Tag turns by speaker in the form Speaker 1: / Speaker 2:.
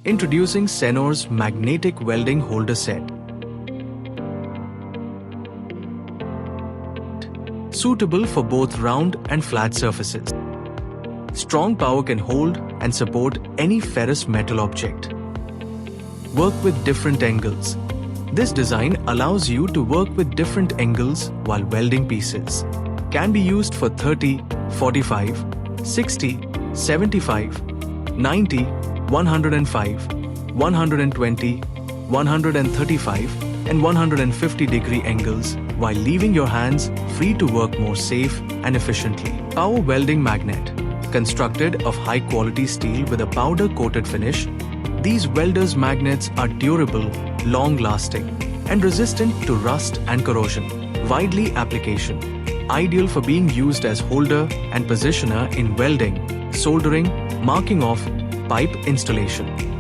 Speaker 1: Introducing Senor's Magnetic Welding Holder Set. Suitable for both round and flat surfaces. Strong power can hold and support any ferrous metal object. Work with different angles. This design allows you to work with different angles while welding pieces. Can be used for 30, 45, 60, 75, 90, 105, 120, 135 and 150 degree angles while leaving your hands free to work more safe and efficiently. Power welding magnet. Constructed of high quality steel with a powder coated finish, these welders magnets are durable, long lasting and resistant to rust and corrosion. Widely application. Ideal for being used as holder and positioner in welding, soldering, marking off, pipe installation.